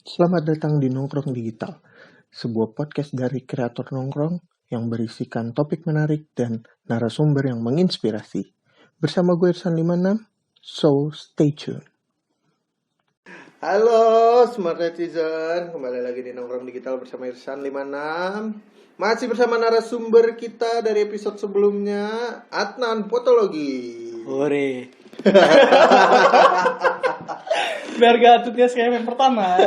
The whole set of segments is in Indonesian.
Selamat datang di Nongkrong Digital, sebuah podcast dari kreator nongkrong yang berisikan topik menarik dan narasumber yang menginspirasi. Bersama gue Irsan 56, so stay tuned. Halo smart netizen, kembali lagi di Nongkrong Digital bersama Irsan 56. Masih bersama narasumber kita dari episode sebelumnya, Adnan Potologi. Hore. Biar gak tutnya kayak yang pertama.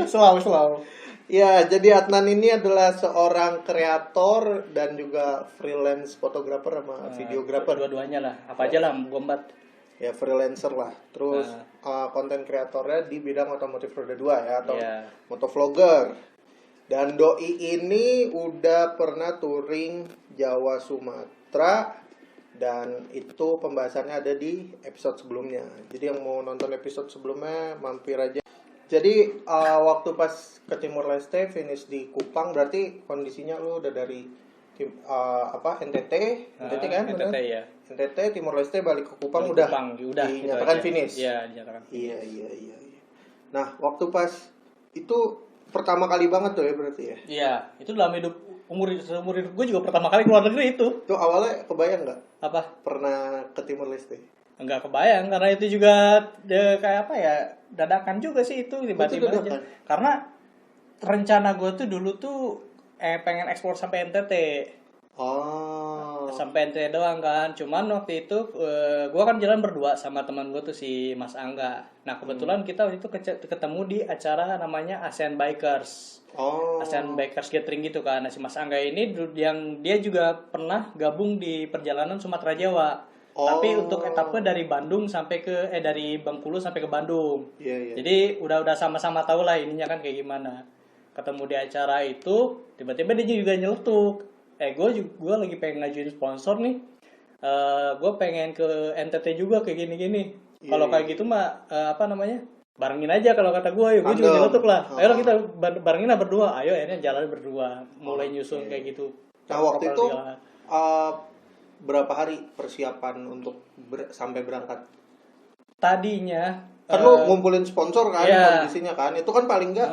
Selalu. Ya, jadi Adnan ini adalah seorang kreator dan juga freelance fotografer sama videografer. Dua-duanya lah. Apa aja lah, gombat. Ya, freelancer lah. Terus konten kreatornya di bidang otomotif roda 2 ya, atau motovlogger. Dan Doi ini udah pernah touring Jawa Sumatera, dan itu pembahasannya ada di episode sebelumnya. Jadi yang mau nonton episode sebelumnya mampir aja. Jadi waktu pas ke Timor Leste finish di Kupang, berarti kondisinya lu udah dari NTT kan? NTT ya. NTT Timor Leste balik ke Kupang, udah dinyatakan finish. Iya, dinyatakan finish. Iya. Nah, waktu pas itu pertama kali banget tuh ya berarti ya? Iya, itu dalam umur hidup gue juga pertama kali keluar negeri itu. Tuh awalnya kebayang nggak? Apa? Pernah ke Timor Leste? Enggak kebayang, karena itu juga kayak apa ya, dadakan juga sih itu tiba-tiba aja. Karena rencana gue tuh dulu tuh pengen eksplor sampai NTT. Sampai NTT doang kan. Cuman waktu itu gue kan jalan berdua sama teman gue tuh si Mas Angga. Nah kebetulan kita waktu itu ketemu di acara namanya ASEAN Bikers. ASEAN Bikers Gathering gitu kan. Nah si Mas Angga ini yang dia juga pernah gabung di perjalanan Sumatera Jawa. Tapi untuk etapnya dari Bandung sampai dari Bengkulu sampai ke Bandung. Iya. Jadi udah sama-sama tahu lah ininya kan kayak gimana. Ketemu di acara itu, tiba-tiba dia juga nyeletuk. Gue lagi pengen ngajuin sponsor nih. Gue pengen ke NTT juga kayak gini-gini. Kalau kayak gitu mah barengin aja kalau kata gue. Gue juga nyeletuk lah. Ayo kita barengin lah berdua. Ayo akhirnya jalan berdua. Mulai nyusun kayak gitu. Nah waktu itu berapa hari persiapan untuk sampai berangkat? Tadinya kan lu ngumpulin sponsor kan, kondisinya kan itu kan paling enggak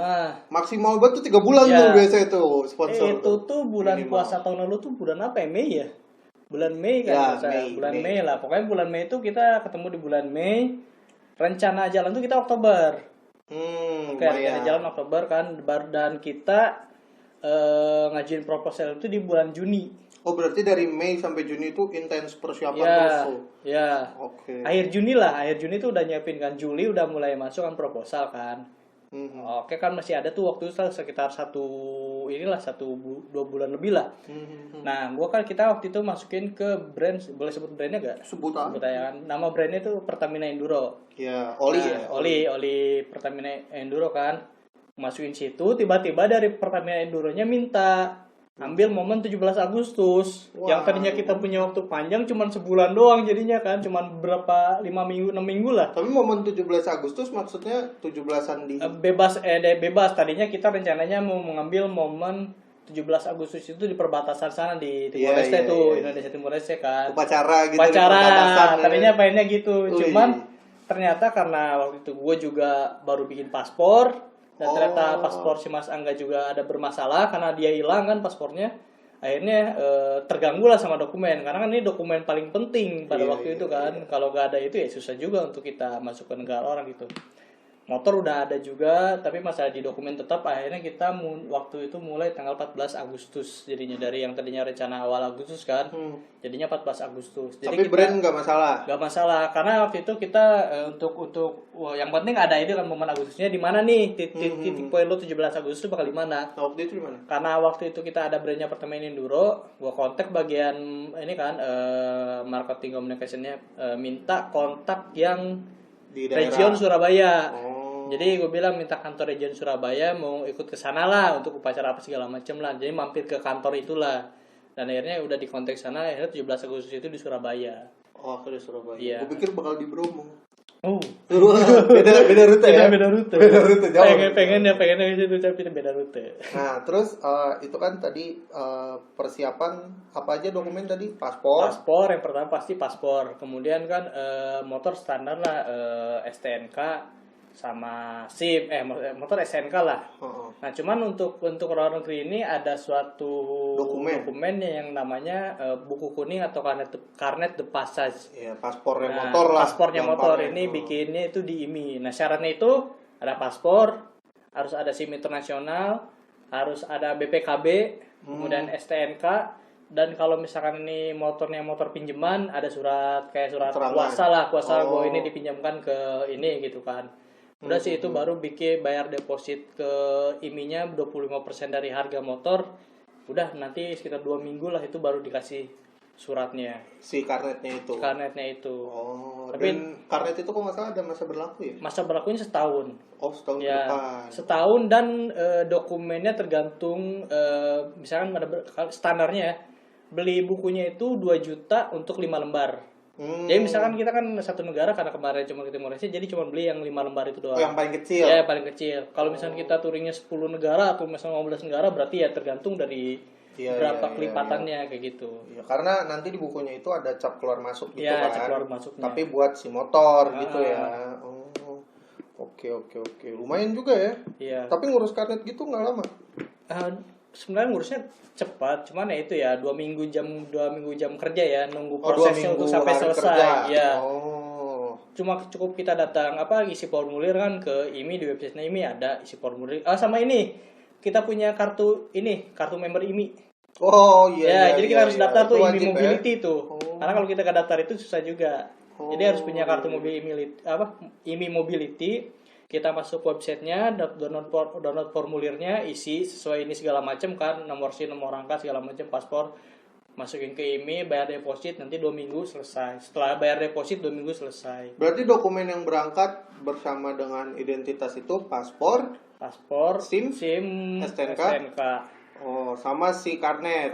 maksimal banget tuh 3 bulan tuh biasa itu sponsor. Itu tuh bulan minimal. Puasa tahun lalu tuh bulan apa ya? Mei ya? Bulan Mei kan bulan Mei lah. Pokoknya bulan Mei itu kita ketemu di bulan Mei. Rencana jalan tuh kita Oktober. Rencana jalan Oktober kan, dan kita ngajuin proposal itu di bulan Juni. Oh berarti dari Mei sampai Juni itu intens persiapan terus tuh. Ya. Oke. Akhir Juni tuh udah nyiapin kan, Juli udah mulai masuk kan proposal kan. Oke kan masih ada tuh waktu itu sekitar 2 bulan lebih lah. Nah, kita waktu itu masukin ke brand, boleh sebut brandnya gak? Sebut aja kan. Nama brandnya tuh Pertamina Enduro. Ya, Oli Pertamina Enduro kan. Masukin situ, tiba-tiba dari Pertamina Enduronya minta ambil momen 17 Agustus. Yang tadinya kita punya waktu panjang cuman sebulan doang jadinya kan, cuman berapa 6 minggu lah. Tapi momen 17 Agustus maksudnya 17-an di bebas tadinya kita rencananya mau mengambil momen 17 Agustus itu di perbatasan sana di Timor Leste Indonesia Timor Leste kan. Upacara tadinya pengennya gitu. Cuman ternyata karena waktu itu gue juga baru bikin paspor. Dan ternyata paspor si Mas Angga juga ada bermasalah karena dia hilang kan paspornya. Akhirnya terganggu lah sama dokumen. Karena kan ini dokumen paling penting pada waktu itu kan. Kalau gak ada itu ya susah juga untuk kita masuk ke negara orang gitu. Motor udah ada juga, tapi masalah di dokumen tetap. Akhirnya kita waktu itu mulai tanggal 14 Agustus. Jadinya dari yang tadinya rencana awal Agustus kan. Jadinya 14 Agustus. Jadi tapi brand gak masalah? Gak masalah, karena waktu itu kita untuk yang penting ada ide kan momen Agustusnya di mana nih, titik poin lo 17 Agustus bakal di mana? Waktu itu di mana? Karena waktu itu kita ada brandnya Pertamina Enduro, gua kontak bagian ini kan marketing communicationnya, minta kontak yang di region Surabaya. Jadi gue bilang minta kantor region Surabaya mau ikut ke sana lah untuk upacara apa segala macam lah. Jadi mampir ke kantor itulah. Dan akhirnya udah di kontak sana, akhirnya 17 Agustus itu di Surabaya. Oh, ke Surabaya. Iya. Gue pikir bakal di Bromo. Beda rute ya? Beda rute jauh. Pengennya ke situ tapi beda rute. Nah, terus itu kan tadi persiapan apa aja dokumen tadi? Paspor yang pertama pasti paspor. Kemudian kan motor standar lah, STNK. sama SIM, motor SNK lah. Nah, cuman untuk luar negeri ini ada suatu dokumen yang namanya buku kuning atau karnet de passage. Ya, paspornya motor lah. Paspornya motor ini bikinnya itu di IMI. Nah, syaratnya itu ada paspor, harus ada SIM internasional, harus ada BPKB, kemudian STNK. Dan kalau misalkan ini motornya motor pinjaman, ada surat kuasa bahwa ini dipinjamkan ke ini gitu kan. Udah sih itu baru bayar deposit ke IMI-nya 25% dari harga motor. Udah nanti sekitar 2 minggu lah itu baru dikasih suratnya. Si karnetnya itu. Oh. Tapi karnet itu kok nggak salah ada masa berlaku ya? Masa berlakunya setahun. Oh, setahun ya, depan. Setahun dan dokumennya tergantung misalkan ada standarnya ya. Beli bukunya itu 2 juta untuk 5 lembar. Jadi misalkan kita kan satu negara karena kemarin cuma kita Malaysia jadi cuma beli yang 5 lembar itu doang. Yang paling kecil. Ya, yang paling kecil. Kalau misalkan kita touringnya 10 negara atau misalnya 15 negara berarti ya tergantung dari berapa kelipatannya kayak gitu. Ya, karena nanti di bukunya itu ada cap keluar masuk gitu kan. Cap keluar masuknya. Tapi buat si motor gitu ya. Oh. Oke. Lumayan juga ya. Iya. Tapi ngurus karnet gitu nggak lama. Sebenarnya ngurusnya cepat, cuman ya itu ya 2 minggu jam kerja ya nunggu prosesnya untuk sampai selesai. Ya. Cuma cukup kita datang isi formulir kan ke IMI di websitenya IMI ada isi formulir. Sama ini kita punya kartu member IMI. Oh iya. Jadi kita harus daftar tuh IMI Mobility tuh. Karena kalau kita nggak daftar itu susah juga. Jadi harus punya kartu IMI Mobility. Kita masuk websitenya, download formulirnya, isi sesuai ini segala macam kan, nomor SIM, nomor rangka segala macam, paspor, masukin ke IMI, bayar deposit, nanti 2 minggu selesai. Setelah bayar deposit 2 minggu selesai. Berarti dokumen yang berangkat bersama dengan identitas itu paspor, SIM, STNK. Oh, sama si karnet.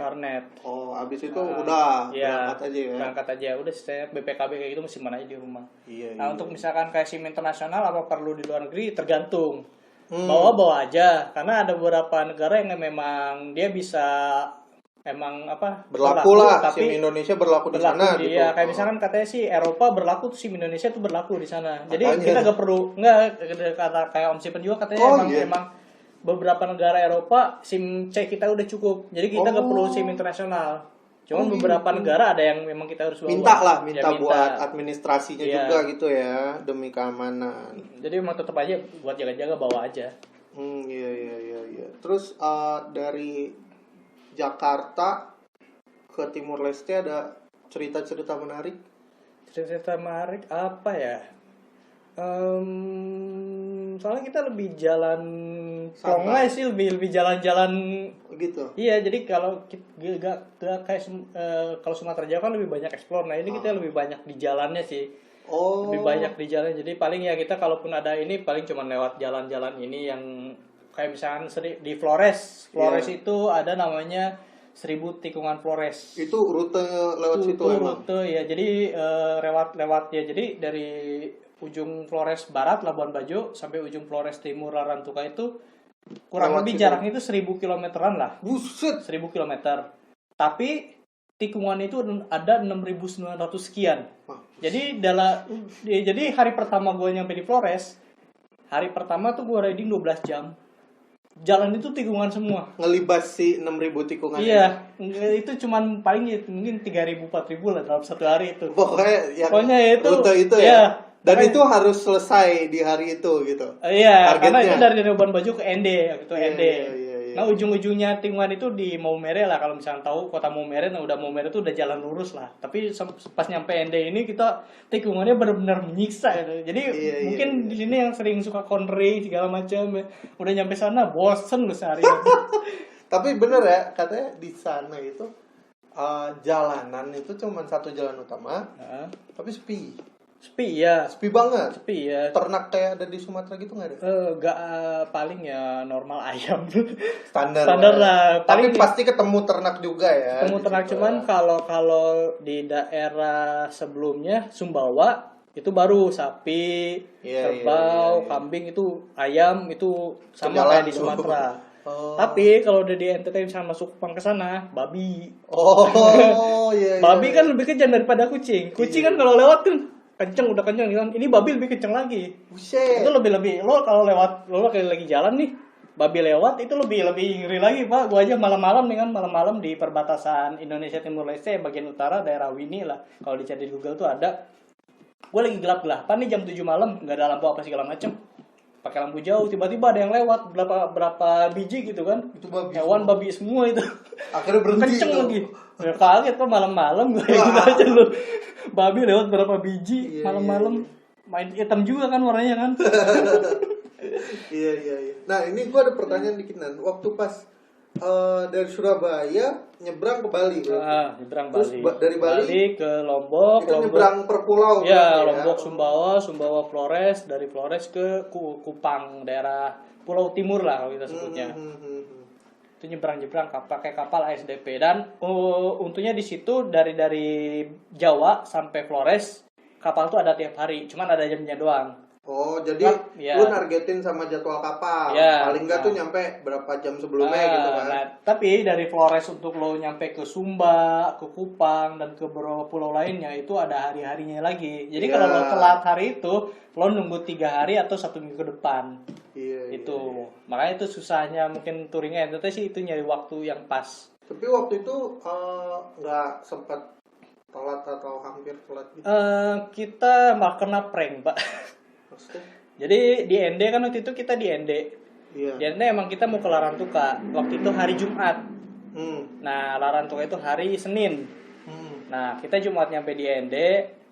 Oh, habis itu udah berangkat aja ya. Berangkat aja. Udah saya BPKB kayak gitu mesti mana aja di rumah. Iya. Untuk misalkan kayak SIM internasional apa perlu di luar negeri tergantung. Bawa aja karena ada beberapa negara yang memang dia bisa berlaku lah tapi SIM Indonesia berlaku di sana gitu. Iya, kayak misalkan katanya sih Eropa berlaku tuh SIM Indonesia tuh berlaku di sana. Jadi kita kata kayak Om Sipen juga katanya emang beberapa negara Eropa SIM C kita udah cukup. Jadi kita nggak perlu SIM internasional. Cuman beberapa negara ada yang memang kita harus bawa. Minta buat administrasinya juga gitu ya, demi keamanan. Jadi memang tetap aja buat jaga-jaga bawa aja. Iya. Terus dari Jakarta ke Timur Leste ada cerita-cerita menarik? Cerita menarik apa ya? Soalnya kita lebih jalan Songai sih, lebih jalan-jalan gitu. Iya, jadi kalau kayak kalau Sumatera Jawa kan lebih banyak explore. Nah, ini kita lebih banyak di jalannya sih. Lebih banyak di jalan. Jadi paling ya kita kalaupun ada ini paling cuma lewat jalan-jalan ini yang kayak misalkan di Flores. Itu ada namanya 1000 tikungan Flores. Itu rute lewat situ emang. Rute ya. Jadi lewat ya. Jadi dari ujung Flores Barat Labuan Bajo sampai ujung Flores Timur Larantuka itu kurang lebih jaraknya itu 1000 kilometeran lah. Buset, 1000 kilometer. Tapi tikungan itu ada 6.900 sekian. Jadi hari pertama gue nyampe di Flores, hari pertama tuh gue riding 12 jam. Jalan itu tikungan semua. Ngelibas si 6.000 tikungan. Iya, itu cuman paling mungkin 3.000-4.000 lah dalam satu hari itu. Pokoknya itu rute itu ya. Dan itu harus selesai di hari itu gitu. Iya, karena itu dari Labuan Bajo ke ND gitu, ND. Iya. Nah, ujung-ujungnya tikungan itu di Maumere lah, kalau misalnya tahu kota Maumere. Nah, udah Maumere itu udah jalan lurus lah. Tapi pas nyampe ND ini kita tikungannya benar-benar menyiksa gitu. Jadi mungkin di sini yang sering suka konri segala macam, udah nyampe sana bosen lu sehari. Tapi bener ya, katanya di sana itu jalanan itu cuma satu jalan utama, tapi sepi. Sepi ya. Sepi banget. Sepi ya. Ternak kayak ada di Sumatera gitu nggak ada? Paling ya normal ayam. Standar lah. Tapi pasti ketemu ternak juga ya. Ketemu ternak cuman kalau di daerah sebelumnya Sumbawa itu baru sapi, kerbau, kambing itu ayam itu sama kayak di Sumatera. Tapi kalau udah di NTT misalnya masuk Kupang ke sana, babi. Babi kan lebih kejam daripada kucing. Kucing kan kalau lewat kan udah kenceng gitu kan. Ini babi lebih kenceng lagi. Buset. Itu lebih lo kalau lewat lo kayak lagi jalan nih, babi lewat itu lebih ngeri lagi, Pak. Gua aja malam-malam nih kan, malam-malam di perbatasan Indonesia Timur Leste bagian utara daerah Wini lah. Kalau dicari di Google tuh ada. Gua lagi gelap-gelapan nih jam 7 malam, enggak ada lampu apa segala macem. Pakai lampu jauh, tiba-tiba ada yang lewat berapa biji gitu kan. Itu babi. Hewan semua. Babi semua itu. Akhirnya berhenti. Kenceng lagi. Ya, kaget Pak malam-malam gue gitu aja lu. Babi lewat berapa biji malam-malam. Main hitam juga kan warnanya kan. Iya. Nah, ini gua ada pertanyaan dikit Nan. Waktu pas dari Surabaya nyebrang ke Bali. Nyebrang Terus Bali. dari Bali ke Lombok. Itu nyebrang per pulau. Ya, Lombok, Sumbawa, Flores. Dari Flores ke Kupang, daerah Pulau Timur lah kalau kita sebutnya. Itu nyebrang pakai kapal ASDP dan untungnya di situ dari Jawa sampai Flores kapal tuh ada tiap hari, cuman ada jamnya doang. Oh, jadi lu nargetin sama jadwal kapal. Paling nggak tuh nyampe berapa jam sebelumnya gitu kan. Nah, tapi dari Flores untuk lo nyampe ke Sumba, ke Kupang dan ke beberapa pulau lainnya itu ada hari-harinya lagi. Jadi kalau lo telat hari itu, lo nunggu 3 hari atau 1 minggu ke depan. Itu. Makanya itu susahnya mungkin touringnya NTT sih itu nyari waktu yang pas. Tapi waktu itu nggak sempat telat atau hampir telat gitu. Kita malah kena prank, Pak. Jadi di ND kan waktu itu kita di ND. Di ND emang kita mau ke Larantuka. Waktu itu hari Jumat. Nah, Larantuka itu hari Senin. Nah, kita Jumat nyampe di ND,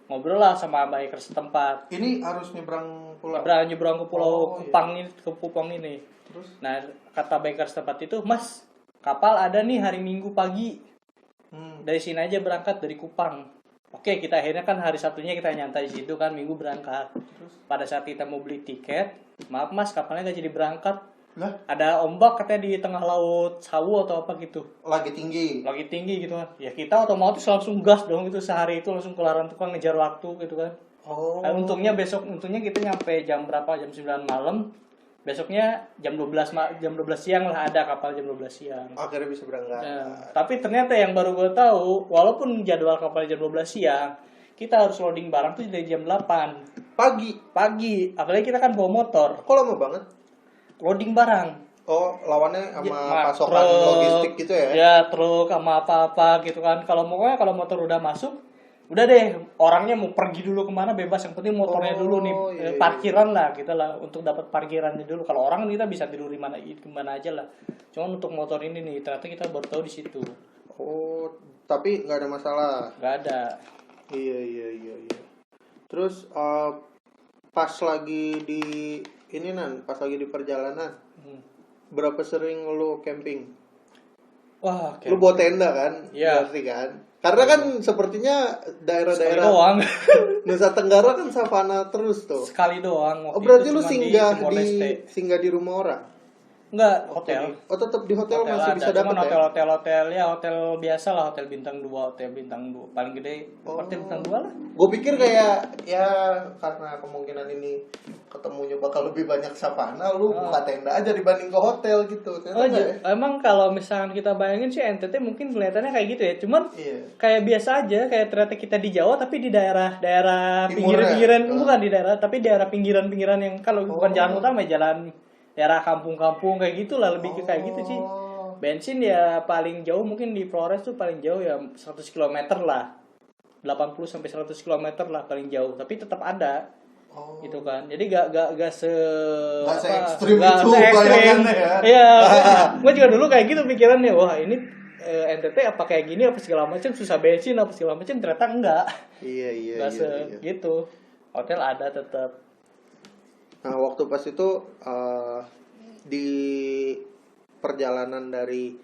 ngobrol lah sama bikers setempat. Ini harus nyebrang pulau. Nyebrang ke pulau Kupang ini. Terus? Nah, kata bikers setempat itu, "Mas, kapal ada nih hari Minggu pagi. Dari sini aja berangkat dari Kupang." Oke, kita akhirnya kan hari Sabtunya kita nyantai di situ kan, Minggu berangkat. Terus pada saat kita mau beli tiket, "Maaf Mas, kapalnya nggak jadi berangkat." Lah? Ada ombak katanya di tengah laut Sawu atau apa gitu. Lagi tinggi gitu kan. Ya kita otomatis langsung gas dong itu sehari itu langsung ke Larantuka ngejar waktu gitu kan. Nah, untungnya kita nyampe jam berapa? Jam 9 malam. Besoknya jam 12 siang lah ada kapal jam 12 siang. Akhirnya bisa berangkat. Tapi ternyata yang baru gue tahu, walaupun jadwal kapal jam 12 siang, kita harus loading barang tuh dari jam 8 pagi. Apalagi kita kan bawa motor. Kok lama banget? Loading barang. Oh, lawannya sama pasokan logistik gitu ya? Ya, truk sama apa-apa gitu kan. Kalau motor udah masuk, udah deh, orangnya mau pergi dulu kemana bebas, yang penting motornya dulu nih. Parkiran lah kita lah untuk dapat parkirannya dulu. Kalau orang kita bisa tidur di mana aja lah. Cuman untuk motor ini nih ternyata kita baru tahu di situ. Oh, tapi nggak ada masalah. Nggak ada. Iya. Terus pas lagi di pas lagi di perjalanan, berapa sering lu camping? Wah, lu bawa tenda kan? Iya. Berarti kan? Karena kan sepertinya daerah-daerah Nusa Tenggara kan savana terus tuh. Sekali doang. Oh, berarti lu singgah di rumah orang? Enggak, hotel. Oh, tetap di hotel masih ada. bisa dapat ya? Hotel biasa lah, hotel bintang 2, paling gede hotel bintang 2 lah. Gue pikir kayak ya karena kemungkinan ini ketemunya bakal lebih banyak savana, lu buka tenda aja dibanding ke hotel gitu. Emang kalau misalkan kita bayangin sih NTT mungkin kelihatannya kayak gitu ya, cuman kayak biasa aja, kayak ternyata kita di Jawa tapi di daerah pinggiran, bukan di daerah tapi daerah pinggiran yang kalau bukan jalan utama, jalan daerah kampung-kampung kayak gitulah, lebih ke kayak gitu sih. Bensin ya paling jauh mungkin di Flores tuh paling jauh ya 100 km lah. 80 sampai 100 km lah paling jauh, tapi tetap ada. Gitu kan. Jadi gak se-ekstrim itu bayangannya ya. Iya. Gue juga dulu kayak gitu pikirannya, wah ini NTT apa kayak gini apa segala macam, susah bensin apa segala macam, ternyata enggak. Iya. Gitu. Hotel ada tetap. Nah, waktu pas itu di perjalanan dari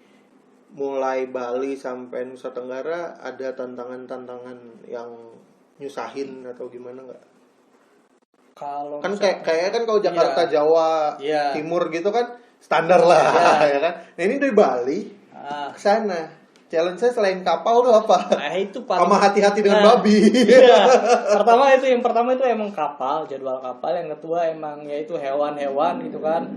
mulai Bali sampai Nusa Tenggara ada tantangan-tantangan yang nyusahin atau gimana nggak? Kalau kan kayak kan kalau Jakarta, Jawa, Timur gitu kan standar lah, ya kan? Nah, ini dari Bali ke sana. Challenge-nya selain kapal tuh apa? Nah, itu paling sama hati-hati dengan babi. Iya. Yang pertama itu emang kapal, jadwal kapal. Yang kedua emang yaitu hewan-hewan gitu kan.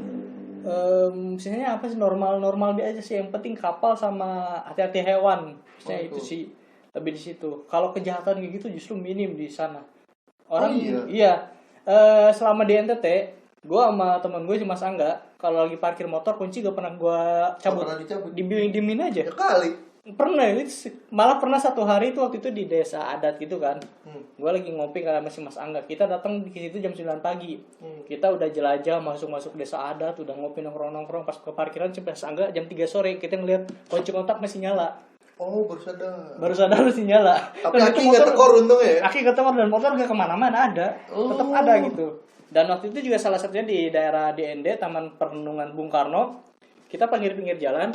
Misalnya apa sih normal aja sih. Yang penting kapal sama hati-hati hewan. Misalnya itu sih lebih di situ. Kalau kejahatan kayak gitu justru minim di sana. Orang selama di NTT, gue sama temen gue Mas Angga, kalau lagi parkir motor kunci gak pernah gue cabut. Diemin aja. Ya kali. Pernah, malah pernah satu hari itu waktu itu di desa adat gitu kan. Gue lagi ngopi karena masih Mas Angga. Kita datang di situ jam 9 pagi. Kita udah jelajah masuk desa adat, udah ngopi nongkrong pas ke parkiran sampai Mas Angga jam 3 sore kita ngeliat kunci kontak masih nyala. Oh, baru sadar masih nyala. Tapi aki nggak tekor untung ya? Aki nggak tekor dan motor nggak kemana-mana ada, tetap ada gitu. Dan waktu itu juga salah satunya di daerah DND Taman Perenungan Bung Karno. Kita pinggir jalan,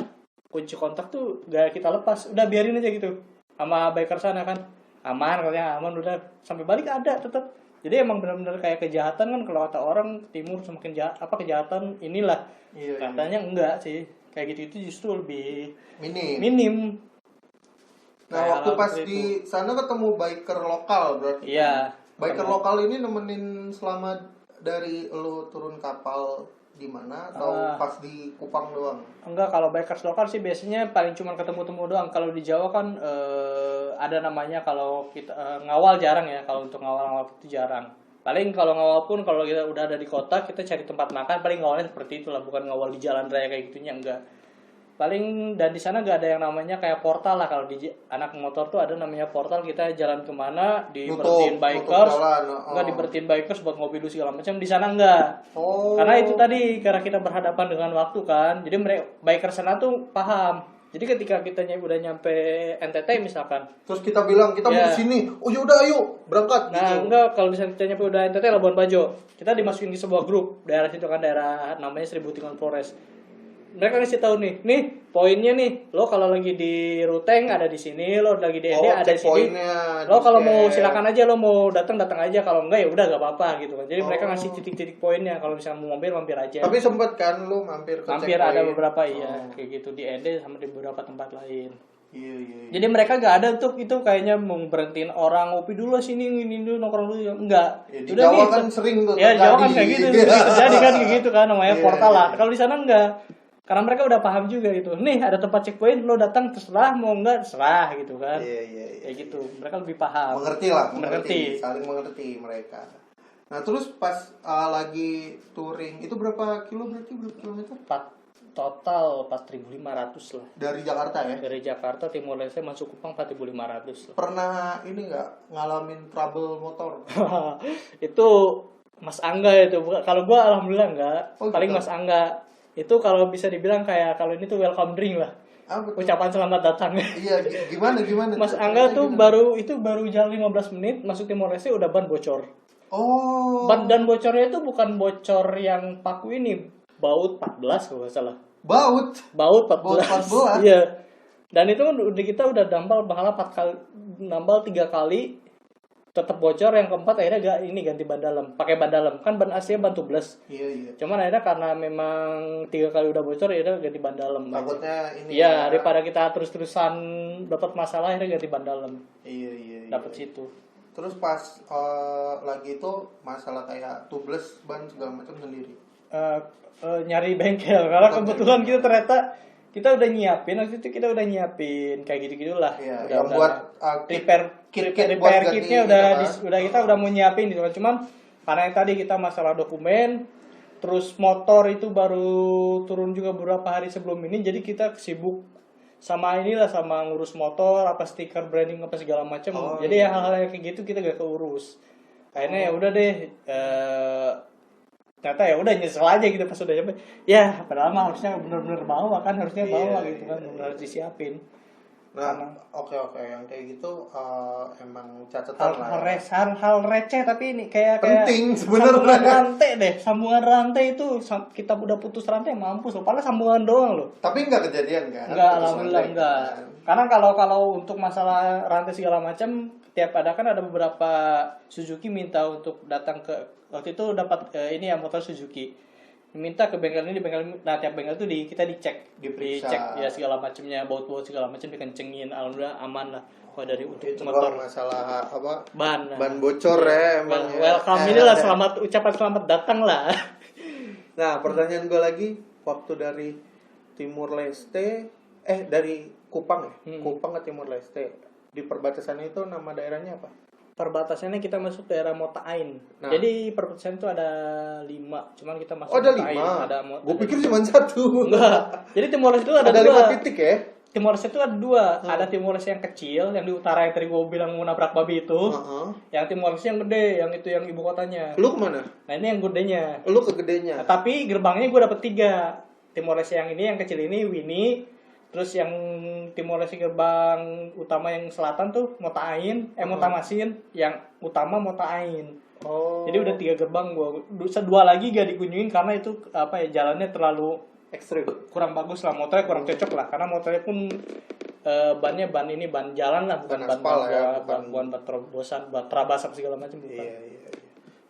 kunci kontak tuh gak kita lepas, udah biarin aja gitu. Sama biker sana kan, aman katanya aman udah sampai balik ada tetap. Jadi emang benar-benar kayak kejahatan kan kalau kata orang timur semakin kejahatan inilah. Iya, katanya enggak sih, kayak gitu itu justru lebih minim. Nah, waktu pas di sana ketemu biker lokal berarti. Iya. Biker lokal ini nemenin selama dari lu turun kapal di mana atau pas di Kupang doang? Enggak, kalau bikers lokal sih biasanya paling cuma ketemu-temu doang. Kalau di Jawa kan ada namanya kalau kita ngawal jarang ya. Kalau untuk ngawal itu jarang. Paling kalau ngawal pun kalau kita udah ada di kota kita cari tempat makan paling ngawalnya seperti itulah, bukan ngawal di jalan raya kayak gitunya enggak. Paling dan di sana gak ada yang namanya kayak portal lah. Kalau di anak motor tuh ada namanya portal, kita jalan kemana diberhentiin bikers, enggak diberhentiin bikers buat ngopi dulu segala macam. Di sana enggak. Karena itu tadi karena kita berhadapan dengan waktu kan. Jadi mereka bikers sana tuh paham. Jadi ketika kita udah nyampe NTT misalkan, terus kita bilang kita mau kesini, oh yaudah ayo berangkat. Nah gitu. Enggak, kalau misalnya kita nyampe udah NTT Labuan Bajo, kita dimasukin ke sebuah grup daerah situ kan, daerah namanya Seribu Tikungan Flores. Mereka ngasih tahu nih poinnya nih, lo kalau lagi di Ruteng ada di sini, lo lagi di ND ada di sini. Lo kalau mau silakan aja, lo mau datang aja, kalau enggak ya udah gak apa-apa gitu kan. Jadi mereka ngasih titik-titik poinnya, kalau misalnya mau mampir aja. Tapi sempet kan lo mampir ke checkpoint? Ada beberapa kayak gitu di ND sama di beberapa tempat lain. Iya. Jadi mereka gak ada tuh itu kayaknya mau berhentiin orang ngopi dulu sini ini dulu nongkrong dulu enggak. Ya, di Jawa kan sering tuh. Ya Jawa kan kayak gitu, terjadi kan kayak gitu kan namanya portal lah. Kalau di sana enggak. Karena mereka udah paham juga gitu. Nih ada tempat checkpoint, lo datang terserah, mau enggak terserah gitu kan. Iya. Kayak gitu. Mereka lebih paham. Mengerti. Saling mengerti mereka. Nah terus pas lagi touring itu berapa kilometer? Total 4.500 lah. Dari Jakarta ya? Dari Jakarta Timor Leste masuk Kupang 4.500 lah. Pernah ini nggak ngalamin trouble motor? Itu Mas Angga itu. Kalau gua alhamdulillah enggak. Paling gitu. Mas Angga itu kalau bisa dibilang kayak kalau ini tuh welcome drink lah. Ucapan selamat datang. Iya, gimana? Mas Angga tuh baru jalan 15 menit masuk Timor Leste udah ban bocor. Ban dan bocornya itu bukan bocor yang paku ini, baut 14 kalau nggak salah. Baut 14. Iya. Dan itu kita udah nambal 3 kali tetap bocor, yang keempat akhirnya ganti ban dalam, pakai ban dalam kan ban aslinya ban tubles. Iya. Cuman akhirnya karena memang 3 kali udah bocor ya udah ganti ban dalam. Takutnya ini. Iya, daripada kita terus-terusan dapat masalah akhirnya ganti ban dalam. Iya. Dapat situ. Terus pas lagi itu masalah kayak tubles ban segala macam sendiri. Nyari bengkel karena kebetulan kita ternyata kita udah nyiapin waktu itu kayak gitu-gitulah. Iya, udah buat repair kitnya kita udah mau nyiapin gitu kan. Cuman karena yang tadi kita masalah dokumen, terus motor itu baru turun juga beberapa hari sebelum ini, jadi kita sibuk sama ngurus motor, apa stiker branding apa segala macam. Jadi hal-hal yang kayak gitu kita gak keurus. Akhirnya ya udah deh. Ternyata ya udah nyesel aja gitu pas udah nyampe. Ya padahal mah harusnya bener-bener bawa gitu kan, harus disiapin. Nah, oke yang kayak gitu emang catatan hal receh tapi ini kayak penting sebenarnya. Sambungan rantai itu kita udah putus rantai mampus loh, padahal sambungan doang loh. Tapi enggak kejadian kan? Enggak, alhamdulillah enggak. Karena kalau untuk masalah rantai segala macam tiap ada beberapa Suzuki minta untuk datang ke, waktu itu dapat motor Suzuki minta ke bengkel ini, nah tiap bengkel itu kita dicek ya segala macamnya, baut segala macam dikencengin, alhamdulillah aman lah. Kalau dari untuk motor masalah ban bocor ya emang welcome inilah ucapan selamat datang lah. Nah pertanyaan gue lagi, waktu dari Timor Leste dari Kupang ya, Kupang ke Timor Leste, di perbatasan itu nama daerahnya apa? perbatasannya kita masuk daerah Mota Ain. Nah. Jadi perbatasan itu ada 5, cuman kita masuk ada 5. Gue pikir cuma 1. Enggak. Jadi Timor Leste itu ada 5 titik ya. Timor Leste itu ada 2. Ada Timor Leste yang kecil, yang di utara yang tadi gue bilang mau nabrak babi itu. Yang Timor Leste yang gede, yang itu yang ibu kotanya. Lu kemana? Nah ini yang gedenya. Lu ke gedenya. Nah, tapi gerbangnya gue dapet 3. Timor Leste yang ini, yang kecil ini, Wini. Terus yang Timor Leste gerbang utama yang selatan tuh Mota Ain, Mota Masin. Yang utama Mota Ain. Oh. Jadi udah 3 gerbang gue. 2 lagi gak dikunjungin karena itu jalannya terlalu ekstrim, kurang bagus lah, motornya kurang cocok lah, karena motornya pun bannya ban jalan lah, bukan ban terobosan, ban terabas apa segala macam. Iya.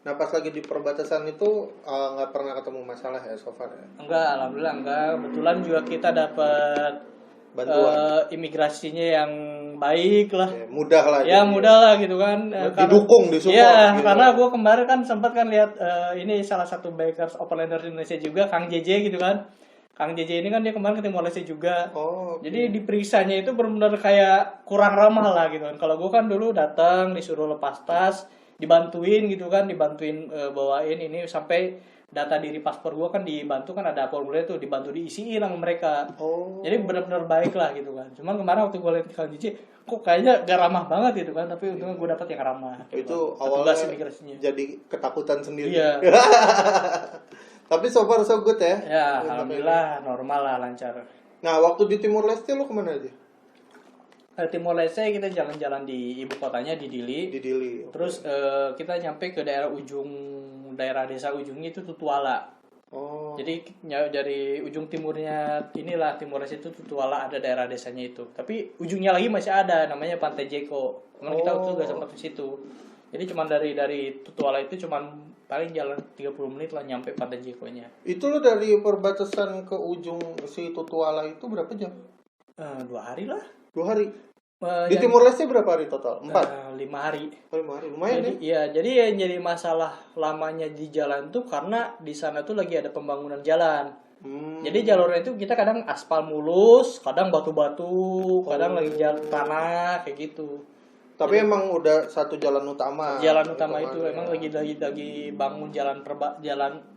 Nah pas lagi di perbatasan itu nggak pernah ketemu masalah ya so far ya? Enggak, alhamdulillah enggak. Kebetulan juga kita dapat bantuan imigrasinya yang baik lah, ya, mudah lah. Ya mudah lah gitu kan. Didukung, disupport. Iya, gitu. Karena gue kemarin kan sempat kan lihat ini salah satu bikers overlander di Indonesia juga, Kang JJ gitu kan. Kang JJ ini kan dia kemarin ke Timor Leste juga. Okay. Jadi diperiksanya itu benar-benar kayak kurang ramah lah gitu kan. Kalau gue kan dulu datang disuruh lepas tas, dibantuin bawain ini sampai data diri paspor gue kan dibantu, kan ada formulir tuh dibantu diisiin sama mereka. Jadi benar-benar baik lah gitu kan. Cuman kemarin waktu gue lihat Kang JJ kok kayaknya gak ramah banget gitu kan, tapi untungnya gue dapet yang ramah. Itu awalnya jadi ketakutan sendiri. Iya. Tapi so far so good ya? Ya, alhamdulillah normal lah, lancar. Nah, waktu di Timor Leste lu kemana aja? Timor Leste kita jalan-jalan di ibu kotanya di Dili. Okay. Terus kita nyampe ke daerah desa ujungnya itu Tutuala. Jadi dari ujung timurnya inilah Timor Leste itu Tutuala, ada daerah desanya itu. Tapi ujungnya lagi masih ada, namanya Pantai Jeko. Cuman kita tuh gak sempat ke situ. Jadi cuman dari Tutuala itu cuman paling jalan 30 menit lah nyampe Pantai Jeko-nya. Itu lo dari perbatasan ke ujung si Tutuala itu berapa jam? 2 hari lah. 2 hari? Di Timor Leste berapa hari total? 4? 5 hari. 5 hari, lumayan jadi, ya. Jadi yang jadi masalah lamanya di jalan tuh karena di sana tuh lagi ada pembangunan jalan. Jadi jalurnya itu kita kadang aspal mulus, kadang batu-batu, kadang lagi jalan tanah kayak gitu. Tapi jadi, emang udah satu jalan utama. Jalan utama itu emang lagi bangun jalan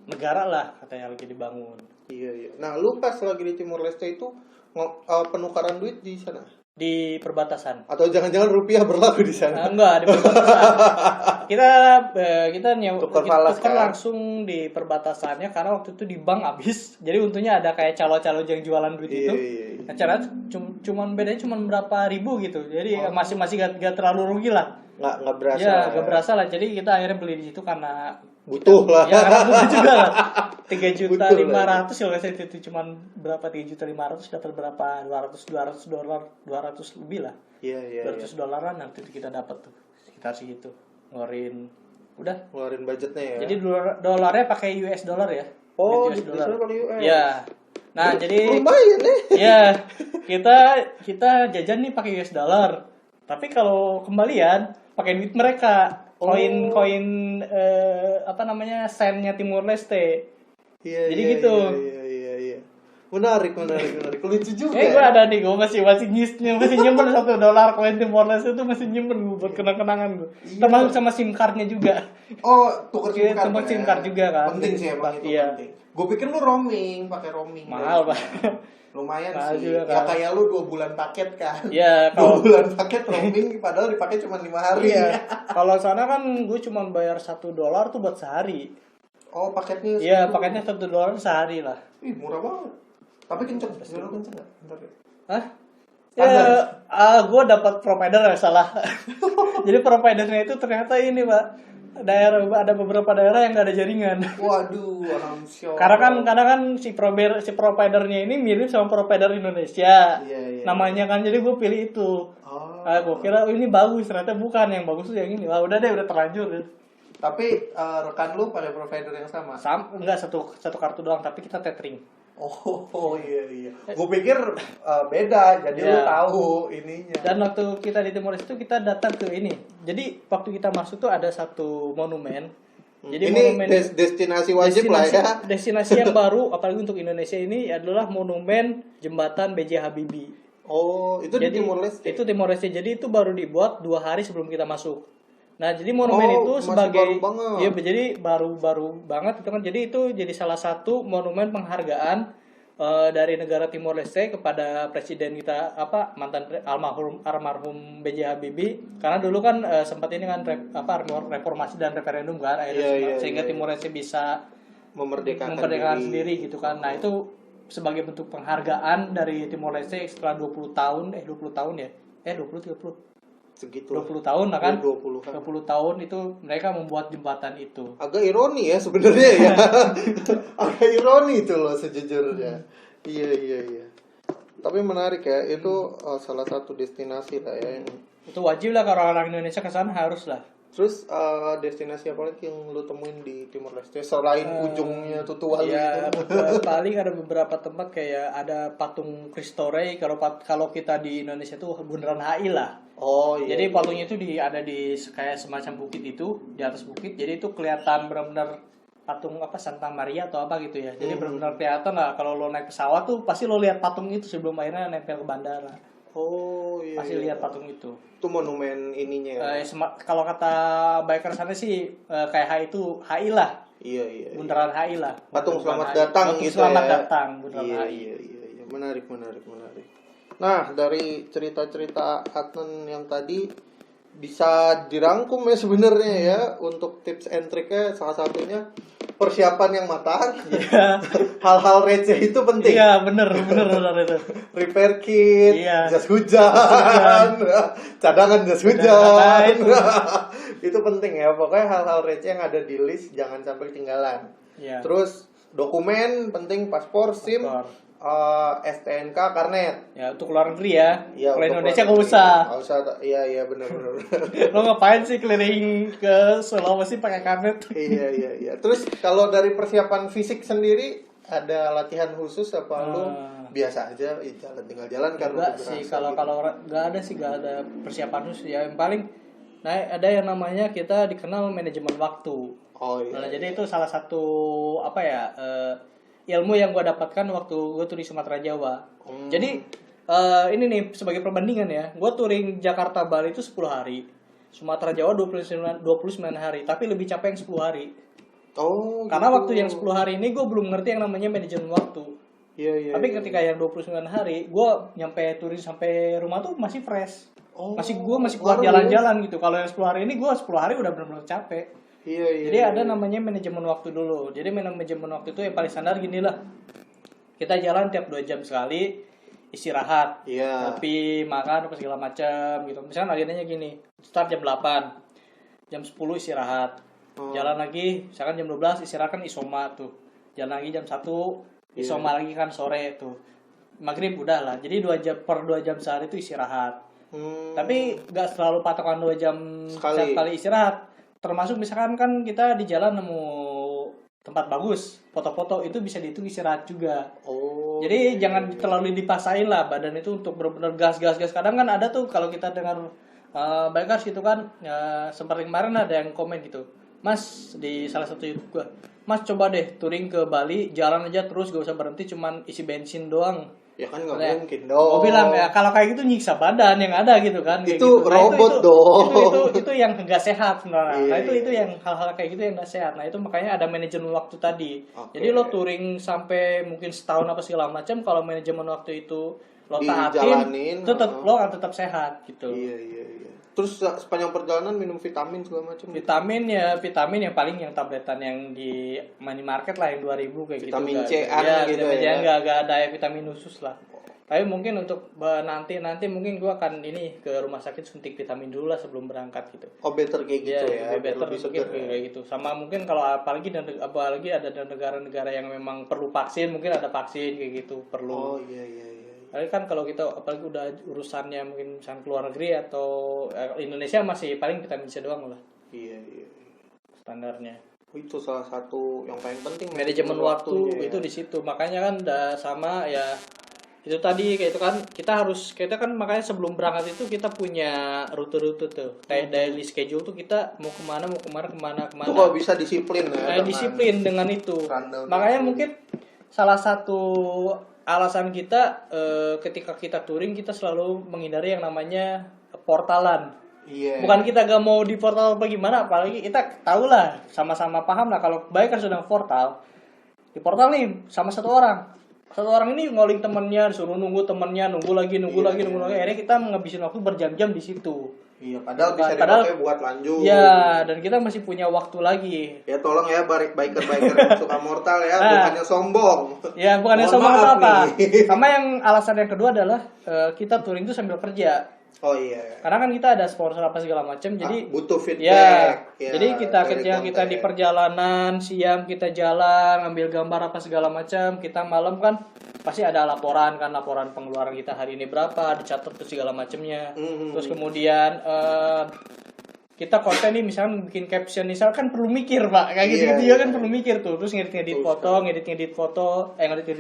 negara lah katanya lagi dibangun. Iya. Nah, lu pas lagi di Timor Leste itu penukaran duit di sana? Di perbatasan. Atau jangan-jangan rupiah berlaku di sana? Enggak, di perbatasan. kita tukar langsung di perbatasannya karena waktu itu di bank habis. Jadi untungnya ada kayak calo-calo yang jualan duit itu. Iya. Nah, caranya cuman bedanya berapa ribu gitu. Jadi masih gak terlalu rugi lah. Nggak berasa. Ya, nggak berasa lah. Jadi kita akhirnya beli di situ karena butuh lah. Ya, karena butuh juga lah. 3.500.000 kalau nggak salah itu cuman berapa 3.500.000 dapat berapa 200 lebih lah. Iya. $200 nanti kita dapat tuh sekitar segitu. Ngeluarin budgetnya ya. Jadi dolarnya pakai US dollar ya. US dollar pakai US. Ya. Nah, jadi lumayan nih. Ya. Kita jajan nih pakai US dollar. Tapi kalau kembalian pakai duit mereka. Koin sennya Timor Leste. Iya. Jadi gitu. Iya. Menarik. Lucu juga. Gue ada nih, gue masih nyimpen $1 koin Timor Leste itu masih nyimpen gue buat kenang-kenangan gue. Termasuk sama SIM cardnya juga. Tukar SIM card. Tukar SIM card juga kan. Penting sih emang itu penting. Gue pikir lu pakai roaming. Mahal Pak. Lumayan sih. Ya kayak lu 2 bulan paket kan. Iya. 2 bulan paket roaming padahal dipakai cuma 5 hari. Iya. Kalau sana kan gue cuma bayar $1 tuh buat sehari. Paketnya? Iya, paketnya $1 sehari lah. Ih, murah banget. Tapi kenceng nggak? Hah? Ya, gue dapat provider ya salah. Jadi providernya itu ternyata ini Pak. Ada beberapa daerah yang nggak ada jaringan. Waduh, Karena kan si providernya ini mirip sama provider Indonesia. Iya. Namanya kan, jadi gue pilih itu. Gue kira ini bagus, ternyata bukan. Yang bagus tuh yang ini. Udah terlanjur. Tapi rekan lu pada provider yang sama? Enggak, satu kartu doang, tapi kita tethering. Iya. Gue pikir beda, jadi lu tahu ininya. Dan waktu kita di Timor Leste itu kita datang ke ini. Jadi waktu kita masuk tuh ada satu monumen. Jadi ini destinasi wajib lah ya. Destinasi yang baru, apalagi untuk Indonesia ini adalah monumen jembatan B.J. Habibie. Itu di Timor Leste? Itu Timor Leste. Jadi itu baru dibuat 2 hari sebelum kita masuk. Nah, jadi monumen itu sebagai baru banget. ya jadi baru banget itu kan. Jadi itu jadi salah satu monumen penghargaan dari negara Timor Leste kepada presiden kita mantan almarhum B.J. Habibie, karena dulu kan sempat ini kan reformasi dan referendum kan akhirnya sehingga Timor Leste bisa memerdekakan sendiri gitu kan. Nah, itu sebagai bentuk penghargaan dari Timor Leste setelah 20 tahun 30 segitu 20 tahun lah kan. 20 tahun itu mereka membuat jembatan itu. Agak ironi ya sebenarnya ya. Agak ironi itu loh sejujurnya. Iya. Tapi menarik ya, itu salah satu destinasi lah ya yang itu wajib lah kalau orang Indonesia ke sana harus lah. Terus destinasi apa lagi yang lu temuin di Timor Leste selain ujungnya Tutuwali ya, itu? Paling ada beberapa tempat kayak ada patung Cristo Rey, kalau kita di Indonesia tuh bundaran HI lah. Oh iya. Jadi patungnya itu ada di kayak semacam bukit itu, di atas bukit. Jadi itu kelihatan benar-benar patung Santa Maria atau apa gitu ya. Jadi benar-benar kelihatan lah kalau lo naik pesawat tuh pasti lo lihat patung itu sebelum akhirnya nempel ke bandara. Oh iya. Pasti lihat patung itu. Itu monumen ininya ya. Kalau kata biker sana sih kayak HI lah. Iya. Bundaran HI lah. Patung selamat datang gitu ya. Selamat ya. Datang bundaran HI. Iya. Menarik. Nah, dari cerita-cerita Adnan yang tadi bisa dirangkum ya sebenarnya ya untuk tips and triknya, salah satunya persiapan yang matang. Iya. Hal-hal receh itu penting. Iya, bener itu. Repair kit, jas hujan, cadangan jas hujan. Itu penting ya. Pokoknya hal-hal receh yang ada di list jangan sampai ketinggalan. Iya. Terus dokumen penting, paspor, SIM, STNK, karnet. Ya, untuk luar negeri ya. Kalau Indonesia nggak usah. Nggak usah. Iya benar. Lo ngapain sih keliling ke Sulawesi pakai karnet? Iya. Terus kalau dari persiapan fisik sendiri ada latihan khusus apa lu biasa aja tinggal jalan kan? Enggak sih, kalau nggak ada persiapan khusus ya. Yang paling ada yang namanya kita dikenal manajemen waktu. Oh iya. Nah, jadi itu salah satu ilmu yang gue dapatkan waktu gue touring Sumatera Jawa. Jadi ini nih sebagai perbandingan ya, gue touring Jakarta Bali itu 10 hari, Sumatera Jawa 29 hari, tapi lebih capek yang 10 hari. Oh. Karena gitu. waktu yang 10 hari ini gue belum ngerti yang namanya manajemen waktu. Iya. Tapi ketika yang 29 hari, gue nyampe touring sampai rumah tuh masih fresh. Masih kuat jalan-jalan gitu. Kalau yang 10 hari ini gue 10 hari udah benar-benar capek. Iya. Jadi ada namanya manajemen waktu dulu. Jadi manajemen waktu itu yang paling standar gini lah. Kita jalan tiap 2 jam sekali, istirahat. Iya. Kopi, makan, apa segala macam gitu. Misalkan agendanya gini, start jam 8. Jam 10 istirahat. Jalan lagi, misalkan jam 12 istirahat kan isoma tuh. Jalan lagi jam 1, isoma lagi kan sore tuh. Maghrib udah lah. Jadi 2 jam per 2 jam sehari itu istirahat. Tapi nggak selalu patokan 2 jam sekali istirahat. Termasuk misalkan kan kita di jalan nemu tempat bagus, foto-foto itu bisa dihitung istirahat juga. Jadi jangan terlalu dipaksain lah badan itu untuk benar-benar gas. Kadang kan ada tuh kalau kita dengar bikers gitu kan, seperti kemarin ada yang komen gitu, Mas di salah satu YouTube gua, Mas coba deh touring ke Bali, jalan aja terus gak usah berhenti, cuman isi bensin doang. Ya kan nggak mungkin dong. Gue bilang ya kalau kayak gitu nyiksa badan yang ada gitu kan. Itu gitu. robot dong. Itu yang nggak sehat sebenarnya. Nah itu yang hal-hal kayak gitu yang nggak sehat. Nah itu makanya ada manajemen waktu tadi. Jadi lo touring sampai mungkin setahun apa segala macam, kalau manajemen waktu itu lo taatin, lo akan tetap sehat gitu. Iya. Terus sepanjang perjalanan minum vitamin segala macam. Vitamin yang paling yang tabletan yang di minimarket lah yang 2000 kayak vitamin gitu. Vitamin C gitu ya. Enggak ada vitamin khusus lah. Tapi mungkin untuk nanti mungkin gua akan ini ke rumah sakit suntik vitamin dulu lah sebelum berangkat gitu. Better kayak gitu ya. Better mungkin kayak gitu. Sama mungkin kalau apalagi ada negara-negara yang memang perlu vaksin, mungkin ada vaksin kayak gitu perlu. Iya. Tapi kan kalau kita apalagi udah urusannya mungkin misalnya keluar negeri atau Indonesia masih paling vitamin C doang lah. Iya. Standarnya. Itu salah satu yang paling penting. Manajemen waktu itu di situ. Makanya kan udah sama ya. Itu tadi kayak itu kan kita kan makanya sebelum berangkat itu kita punya rute-rute tuh. Kayak daily schedule tuh kita mau kemana. Itu kalau bisa disiplin ya. Disiplin dengan itu. Makanya mungkin salah satu alasan kita ketika kita touring kita selalu menghindari yang namanya portalan. Bukan kita gak mau di portal apa gimana, apalagi kita tahu lah, sama-sama paham lah kalau kebaikan sudah portal. Di portal nih sama satu orang ini ngoling temennya, disuruh nunggu temennya, nunggu lagi, akhirnya kita ngabisin waktu berjam-jam di situ. Iya, padahal bisa dipakai buat lanjut. Iya, dan kita masih punya waktu lagi. Ya tolong ya biker yang suka mortal ya, bukannya sombong. Ya, bukannya sombong atau apa. Sama yang alasan yang kedua adalah kita touring itu sambil kerja. Oh iya. Karena kan kita ada sponsor apa segala macam, jadi butuh feedback. Ya, jadi kita kerja, kita di perjalanan, siang kita jalan, ambil gambar apa segala macam, kita malam kan pasti ada laporan pengeluaran kita hari ini berapa, dicatat tuh segala macamnya. Terus kemudian kita konten nih misalnya bikin caption misalkan perlu mikir Pak, kayak gitu ya kan perlu mikir tuh. Terus ngedit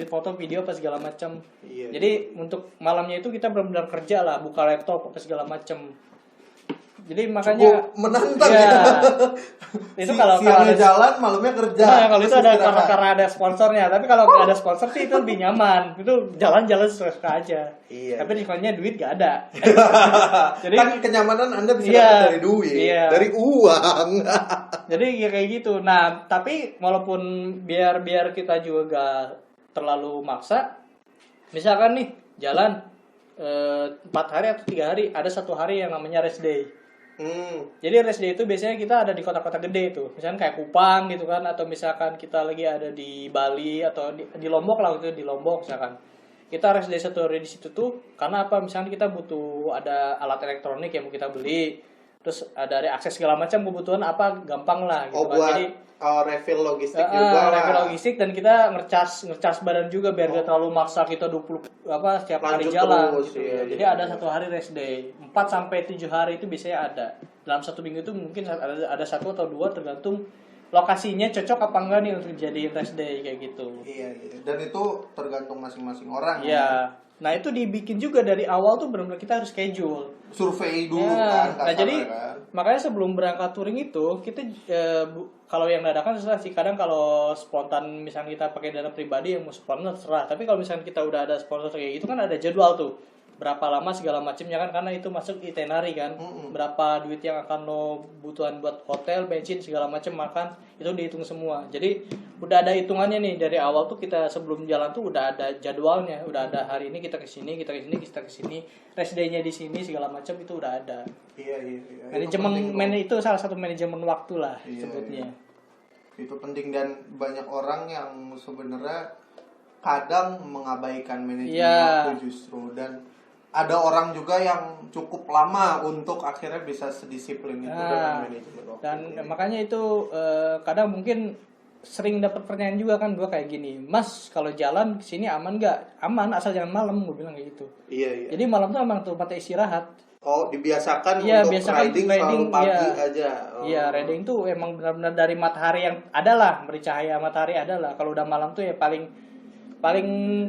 foto, video apa segala macam. Jadi untuk malamnya itu kita benar-benar kerja lah, buka laptop apa segala macam. Jadi makanya cukup menantang ya. Itu kalau siangnya jalan, malamnya kerja. Nah, kalau itu ada karena ada sponsornya. Tapi kalau nggak ada sponsor sih itu lebih nyaman. Itu jalan-jalan suka aja. Tapi resikonya duit nggak ada. Jadi kan kenyamanan Anda bisa dapat dari duit, dari uang. Jadi ya kayak gitu. Nah, tapi walaupun biar kita juga gak terlalu maksa. Misalkan nih jalan 4 hari atau 3 hari, ada 1 hari yang namanya rest day. Jadi rest day itu biasanya kita ada di kota-kota gede itu, misalkan kayak Kupang gitu kan, atau misalkan kita lagi ada di Bali atau di Lombok lah gitu, di Lombok misalkan. Kita rest day 1 hari di situ tuh karena apa? Misalkan kita butuh ada alat elektronik yang mau kita beli, terus ada akses segala macam kebutuhan apa gampang lah gitu kan. Jadi refill logistik juga lah. Refill logistik, dan kita ngecas badan juga biar gak terlalu maksa kita 20 setiap hari jalan terus, gitu. Jadi ada 1 hari rest day. 4 sampai 7 hari itu biasanya ada. Dalam 1 minggu itu mungkin ada 1 atau 2 tergantung lokasinya cocok apa enggak nih untuk jadi rest day kayak gitu. Iya. Dan itu tergantung masing-masing orang. Iya. Nah itu dibikin juga dari awal tuh benar-benar kita harus schedule, survei dulu kan. Nah jadi makanya sebelum berangkat touring itu kita kalau yang dadakan terserah sih. Kadang kalau spontan misalnya kita pakai dana pribadi yang mau spontan terserah. Tapi kalau misalnya kita udah ada sponsor kayak gitu kan ada jadwal tuh, berapa lama segala macamnya kan, karena itu masuk itinerary kan. Berapa duit yang akan lo butuhan buat hotel, bensin segala macam, makan, itu dihitung semua. Jadi udah ada hitungannya nih dari awal tuh. Kita sebelum jalan tuh udah ada jadwalnya, udah ada hari ini kita kesini, rest day-nya di sini segala macam itu udah ada. Iya. Manajemen itu salah satu manajemen waktu lah sebutnya. Itu penting, dan banyak orang yang sebenarnya kadang mengabaikan manajemen waktu justru, dan ada orang juga yang cukup lama untuk akhirnya bisa sedisiplin itu dengan manajemen waktu. Dan makanya itu kadang mungkin sering dapat pertanyaan juga kan gue kayak gini, Mas kalau jalan kesini aman nggak? Aman asal jangan malam, gue bilang kayak gitu. Iya. Jadi malam tuh emang tempatnya istirahat. Dibiasakan untuk riding selalu pagi aja. Iya, riding tuh emang benar-benar dari matahari yang ada lah, bercahaya matahari ada lah. Kalau udah malam tuh ya paling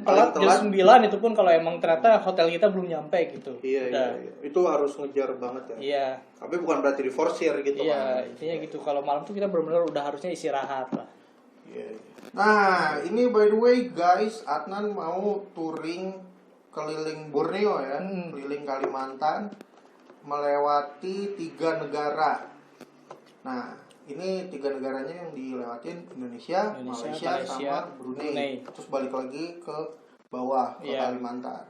telat jam 9, itu pun kalau emang ternyata hotel kita belum nyampe gitu. Iya. Itu harus ngejar banget ya. Iya. Tapi bukan berarti diforsir gitu kan. Iya, intinya gitu. Kalau malam tuh kita benar-benar udah harusnya istirahat lah. Iya. Nah, ini by the way guys, Adnan mau touring keliling Borneo ya, keliling Kalimantan, melewati 3 negara. Nah, ini 3 negaranya yang dilewatin Indonesia, Malaysia sama Brunei. Terus balik lagi ke bawah ke Kalimantan.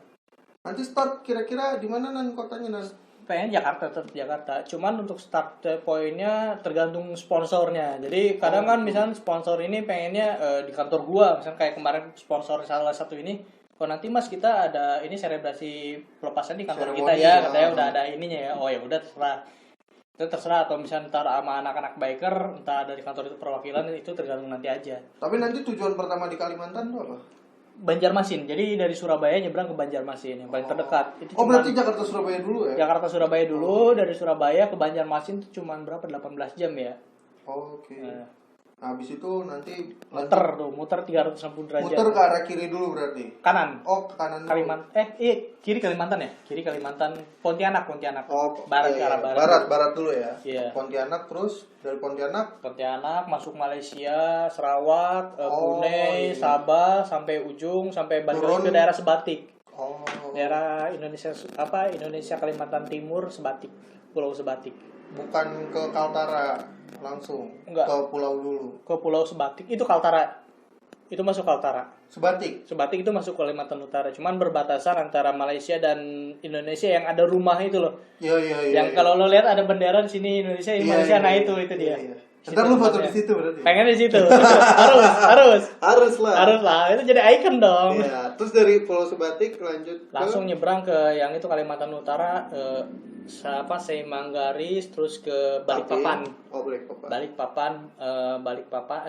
Nanti start kira-kira di mana nan kotanya nan? Pengen tetap Jakarta. Cuman untuk start pointnya tergantung sponsornya. Jadi kadang kan misalnya sponsor ini pengennya di kantor gua, misalnya kayak kemarin sponsor salah satu ini, nanti Mas kita ada ini selebrasi pelepasan di kantor kita ya, katanya udah ada ininya ya. Oh ya udah terserah. Itu terserah, atau misalnya ntar sama anak-anak biker, entah dari kantor itu perwakilan, itu tergantung nanti aja. Tapi nanti tujuan pertama di Kalimantan itu apa? Banjarmasin. Jadi dari Surabaya nyebrang ke Banjarmasin yang paling terdekat. Itu berarti Jakarta Surabaya dulu ya? Jakarta Surabaya dulu, dari Surabaya ke Banjarmasin itu cuma berapa? 18 jam ya. Oke. Nah, habis itu nanti muter 360 derajat. Muter ke arah kiri dulu berarti. Kanan. Ke kanan dulu. Kalimantan. Kiri Kalimantan ya? Kiri Kalimantan, Pontianak. Barat ke arah barat. Barat dulu ya. Iya. Pontianak, terus dari Pontianak masuk Malaysia, Sarawak, Brunei, Sabah sampai ujung, sampai balik ke daerah Sebatik. Daerah Indonesia Kalimantan Timur, Sebatik. Pulau Sebatik. Bukan ke Kaltara langsung. Enggak. Ke pulau dulu. Ke Pulau Sebatik itu Kaltara. Itu masuk Kaltara. Sebatik. Sebatik itu masuk Kalimantan Utara, cuman berbatasan antara Malaysia dan Indonesia yang ada rumah itu loh. Iya. Yang kalau lo lihat ada bendera di sini Indonesia, Malaysia, nah itu dia. Iya. Ntar lu foto di situ berarti. Pengen di situ. Harus lah. Itu jadi ikon dong. Iya. Terus dari Pulau Sebatik lanjut langsung nyebrang ke yang itu Kalimantan Utara, Seimanggaris, terus ke Balikpapan. Balikpapan,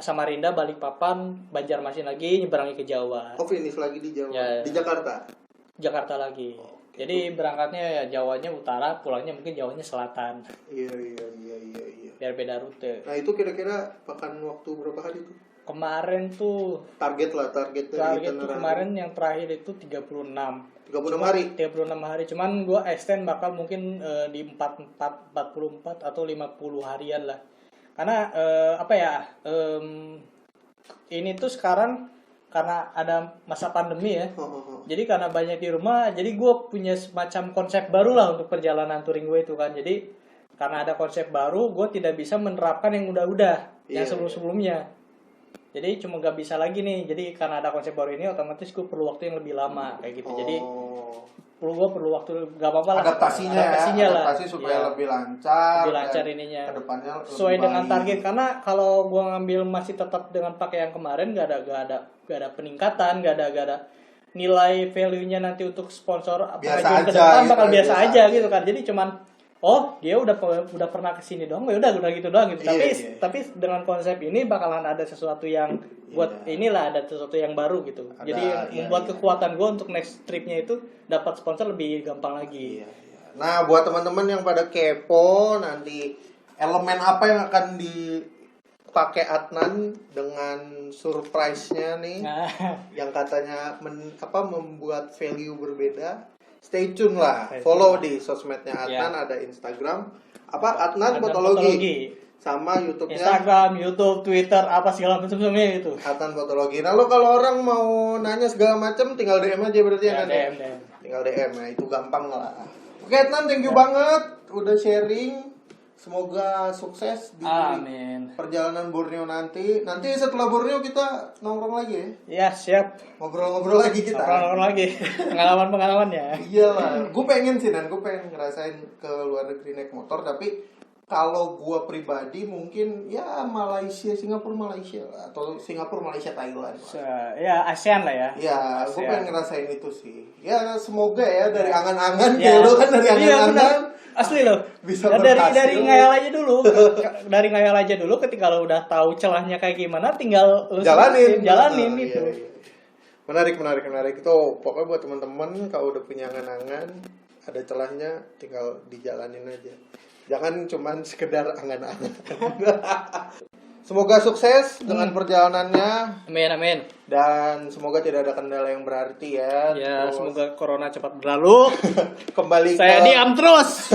Samarinda, Balikpapan, Banjarmasin lagi, nyebrangnya ke Jawa. Finish lagi di Jawa. Ya. Di Jakarta. Jakarta lagi. Jadi berangkatnya ya Jawanya utara, pulangnya mungkin Jawanya selatan. Iya. Biar beda rute. Nah, itu kira-kira makan waktu berapa hari tuh? Kemarin tuh target dari tuh kemarin yang terakhir itu 36 hari. 36 hari. Cuman gue extend bakal mungkin di 44 atau 50 harian lah. Karena ini tuh sekarang karena ada masa pandemi ya. Jadi karena banyak di rumah, jadi gue punya semacam konsep baru lah untuk perjalanan touring gue itu kan. Jadi karena ada konsep baru, gue tidak bisa menerapkan yang udah-udah, yang sebelum-sebelumnya. Jadi cuma gak bisa lagi nih. Jadi karena ada konsep baru ini, otomatis gue perlu waktu yang lebih lama kayak gitu. Jadi perlu waktu, gak apa-apa lah. Adaptasi supaya lebih lancar. Lebih lancar ininya. Kedepannya sesuai dengan target. Karena kalau gue ngambil masih tetap dengan pakai yang kemarin, gak ada peningkatan, gak ada nilai value-nya nanti untuk sponsor biasa aja, ke depan bakal biasa aja gitu kan. Jadi cuman dia udah pernah kesini doang, ya udah gitu doang gitu. Tapi dengan konsep ini bakalan ada sesuatu yang buat inilah, ada sesuatu yang baru gitu. Jadi membuat kekuatan gue untuk next tripnya itu dapat sponsor lebih gampang lagi. Nah, buat teman-teman yang pada kepo nanti elemen apa yang akan dipakai Adnan dengan surprise-nya nih, yang katanya membuat value berbeda. Stay tune lah, follow di sosmednya Adnan, ada Instagram Adnan Fotologi, sama YouTube-nya Instagram, YouTube, Twitter, apa segala macam semuanya itu. Adnan Fotologi. Nah, lo kalau orang mau nanya segala macam tinggal DM aja berarti ya kan? DM. Tinggal DM, ya itu gampang lah. Oke Adnan, thank you banget udah sharing. Semoga sukses di perjalanan Borneo nanti. Nanti setelah Borneo kita nongkrong lagi ya? Iya, siap. Ngobrol-ngobrol lagi kita. Ngobrol lagi. Pengalaman-pengalamannya. Iyalah, gue pengen ngerasain ke luar negeri naik motor. Tapi kalau gue pribadi mungkin ya Singapura Malaysia lah, atau Singapura Malaysia Thailand. Ya ASEAN lah ya. Ya, gue pengen ngerasain itu sih. Ya semoga ya dari angan-angan kayak lo kan dari angan-angan. Asli loh. Bisa dari ngayal aja dulu. Dari ngayal aja dulu, ketika lo udah tahu celahnya kayak gimana, tinggal lo jalanin gitu. Iya. Menarik. Itu pokoknya buat teman-teman kalau udah punya angan-angan, ada celahnya tinggal dijalanin aja. Jangan cuman sekedar angan-angan. Semoga sukses dengan perjalanannya. Amin. Dan semoga tidak ada kendala yang berarti ya. Ya, semoga corona cepat berlalu. Saya diam terus.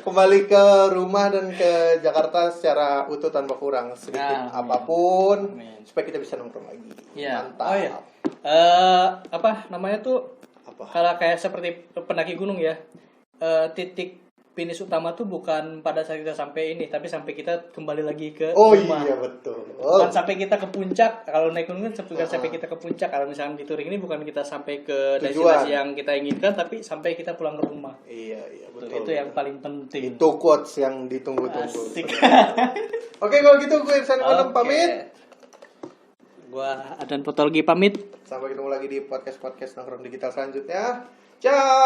Kembali ke rumah dan ke Jakarta secara utuh tanpa kurang sedikit apapun. Amin. Supaya kita bisa nongkrong lagi. Ya. Mantap. Oh iya. Namanya tuh kalau kayak seperti pendaki gunung ya. Titik finish utama tuh bukan pada saat kita sampai ini, tapi sampai kita kembali lagi ke rumah. Iya betul. Bukan sampai kita ke puncak. Kalau naik gunung kan sampai kita ke puncak. Kalau misalnya di touring ini bukan kita sampai ke destinasi yang kita inginkan, tapi sampai kita pulang ke rumah. Iya betul. Itu yang paling penting. Itu quotes yang ditunggu-tunggu. Oke, kalau gitu gue Irsan Malam pamit. Gua Adnan Fotologi pamit. Sampai ketemu lagi di podcast nongkrong digital selanjutnya. Ciao.